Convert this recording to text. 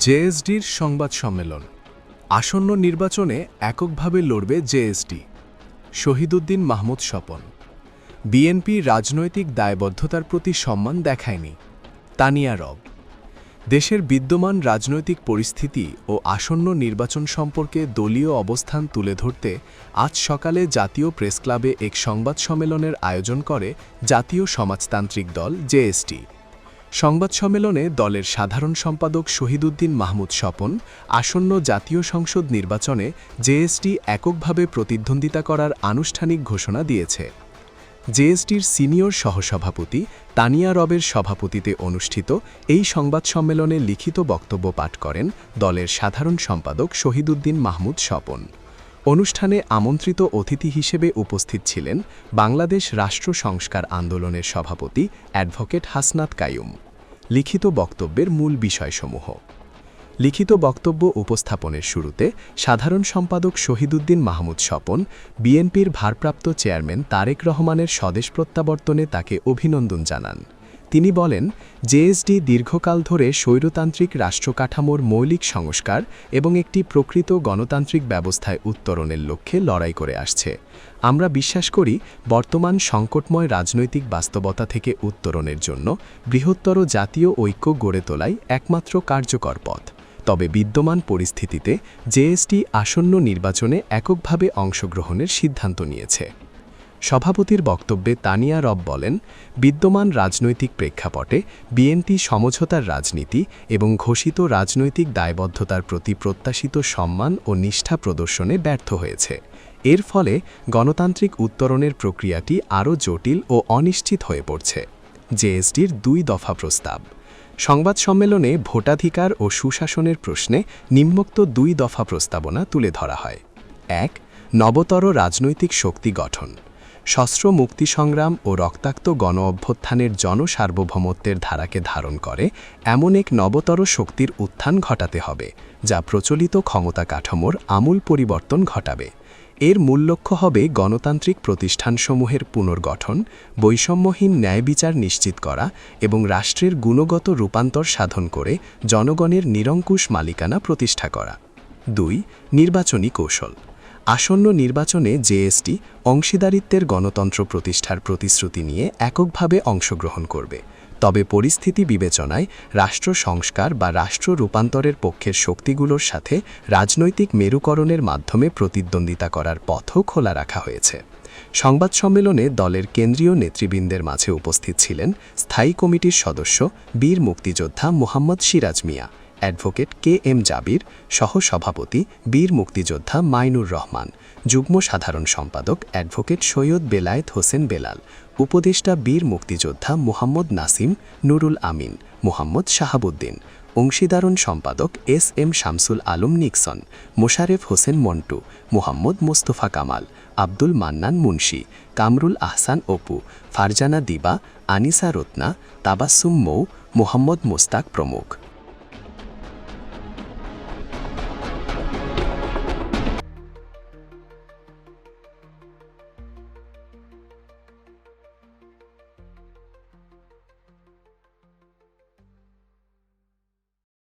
জেএসডির সংবাদ সম্মেলন। আসন্ন নির্বাচনে এককভাবে লড়বে জেএসডি। শহীদুদ্দিন মাহমুদ স্বপন। বিএনপি রাজনৈতিক দায়বদ্ধতার প্রতি সম্মান দেখায়নি। তানিয়া রব। দেশের বিদ্যমান রাজনৈতিক পরিস্থিতি ও আসন্ন নির্বাচন সম্পর্কে দলীয় অবস্থান তুলে ধরতে আজ সকালে জাতীয় প্রেসক্লাবে এক সংবাদ সম্মেলনের আয়োজন করে জাতীয় সমাজতান্ত্রিক দল জেএসডি। সংবাদ সম্মেলনে দলের সাধারণ সম্পাদক শহীদুদ্দিন মাহমুদ স্বপন আসন্ন জাতীয় সংসদ নির্বাচনে জেএসডি এককভাবে প্রতিদ্বন্দ্বিতা করার আনুষ্ঠানিক ঘোষণা দিয়েছে। জেএসডির সিনিয়র সহসভাপতি তানিয়া রবের সভাপতিত্বে অনুষ্ঠিত এই সংবাদ সম্মেলনে লিখিত বক্তব্য পাঠ করেন দলের সাধারণ সম্পাদক শহীদুদ্দিন মাহমুদ স্বপন। অনুষ্ঠানে আমন্ত্রিত অতিথি হিসেবে উপস্থিত ছিলেন বাংলাদেশ রাষ্ট্র সংস্কার আন্দোলনের সভাপতি অ্যাডভোকেট হাসনাত কাইয়ুম। লিখিত বক্তব্যের মূল বিষয়সমূহ। লিখিত বক্তব্য উপস্থাপনের শুরুতে সাধারণ সম্পাদক শহীদুদ্দিন মাহমুদ স্বপন বিএনপির ভারপ্রাপ্ত চেয়ারম্যান তারেক রহমানের স্বদেশ প্রত্যাবর্তনে তাকে অভিনন্দন জানান। তিনি বলেন, জেএসডি দীর্ঘকাল ধরে স্বৈরতান্ত্রিক রাষ্ট্রকাঠামোর মৌলিক সংস্কার এবং একটি প্রকৃত গণতান্ত্রিক ব্যবস্থায় উত্তরণের লক্ষ্যে লড়াই করে আসছে। আমরা বিশ্বাস করি, বর্তমান সংকটময় রাজনৈতিক বাস্তবতা থেকে উত্তরণের জন্য বৃহত্তর জাতীয় ঐক্য গড়ে তোলাই একমাত্র কার্যকর পথ। তবে বিদ্যমান পরিস্থিতিতে জেএসডি আসন্ন নির্বাচনে এককভাবে অংশগ্রহণের সিদ্ধান্ত নিয়েছে। সভাপতির বক্তব্যে তানিয়া রব বলেন, বিদ্যমান রাজনৈতিক প্রেক্ষাপটে বিএনপি সমঝোতার রাজনীতি এবং ঘোষিত রাজনৈতিক দায়বদ্ধতার প্রতি প্রত্যাশিত সম্মান ও নিষ্ঠা প্রদর্শনে ব্যর্থ হয়েছে। এর ফলে গণতান্ত্রিক উত্তরণের প্রক্রিয়াটি আরও জটিল ও অনিশ্চিত হয়ে পড়ছে। জেএসডির ২ দফা প্রস্তাব। সংবাদ সম্মেলনে ভোটাধিকার ও সুশাসনের প্রশ্নে নিম্নোক্ত ২ দফা প্রস্তাবনা তুলে ধরা হয়। ১. নবতর রাজনৈতিক শক্তি গঠন। সশস্ত্র মুক্তি সংগ্রাম ও রক্তাক্ত গণ অভ্যুত্থানের জনসার্বভৌমত্বের ধারাকে ধারণ করে এমন এক নবতর শক্তির উত্থান ঘটাতে হবে, যা প্রচলিত ক্ষমতা কাঠামোর আমূল পরিবর্তন ঘটাবে। এর মূল লক্ষ্য হবে গণতান্ত্রিক প্রতিষ্ঠানসমূহের পুনর্গঠন, বৈষম্যহীন ন্যায় বিচার নিশ্চিত করা এবং রাষ্ট্রের গুণগত রূপান্তর সাধন করে জনগণের নিরঙ্কুশ মালিকানা প্রতিষ্ঠা করা। ২. নির্বাচনী কৌশল। আসন্ন নির্বাচনে জেএসডি অংশীদারিত্বের গণতন্ত্র প্রতিষ্ঠার প্রতিশ্রুতি নিয়ে এককভাবে অংশগ্রহণ করবে। তবে পরিস্থিতি বিবেচনায় রাষ্ট্র সংস্কার বা রাষ্ট্র রূপান্তরের পক্ষের শক্তিগুলোর সাথে রাজনৈতিক মেরুকরণের মাধ্যমে প্রতিদ্বন্দ্বিতা করার পথও খোলা রাখা হয়েছে। সংবাদ সম্মেলনে দলের কেন্দ্রীয় নেতৃবৃন্দের মাঝে উপস্থিত ছিলেন স্থায়ী কমিটির সদস্য বীর মুক্তিযোদ্ধা মোহাম্মদ সিরাজ মিয়া, অ্যাডভোকেট কে.এম. জাবির, সহসভাপতি বীর মুক্তিযোদ্ধা মাইনুর রহমান, যুগ্ম সাধারণ সম্পাদক অ্যাডভোকেট সৈয়দ বেলায়েত হোসেন বেলাল, উপদেষ্টা বীর মুক্তিযোদ্ধা মুহাম্মদ নাসিম, নুরুল আমিন, মুহাম্মদ শাহাবুদ্দিন, অংশীদারণ সম্পাদক এস.এম. শামসুল আলম নিক্সন, মোশারেফ হোসেন মন্টু, মুহাম্মদ মোস্তফা কামাল, আব্দুল মান্নান মুন্সি, কামরুল আহসান অপু, ফারজানা দিবা, আনিসা রত্না, তাবাসসুম মৌ, মুহাম্মদ মোস্তাক প্রমুখ।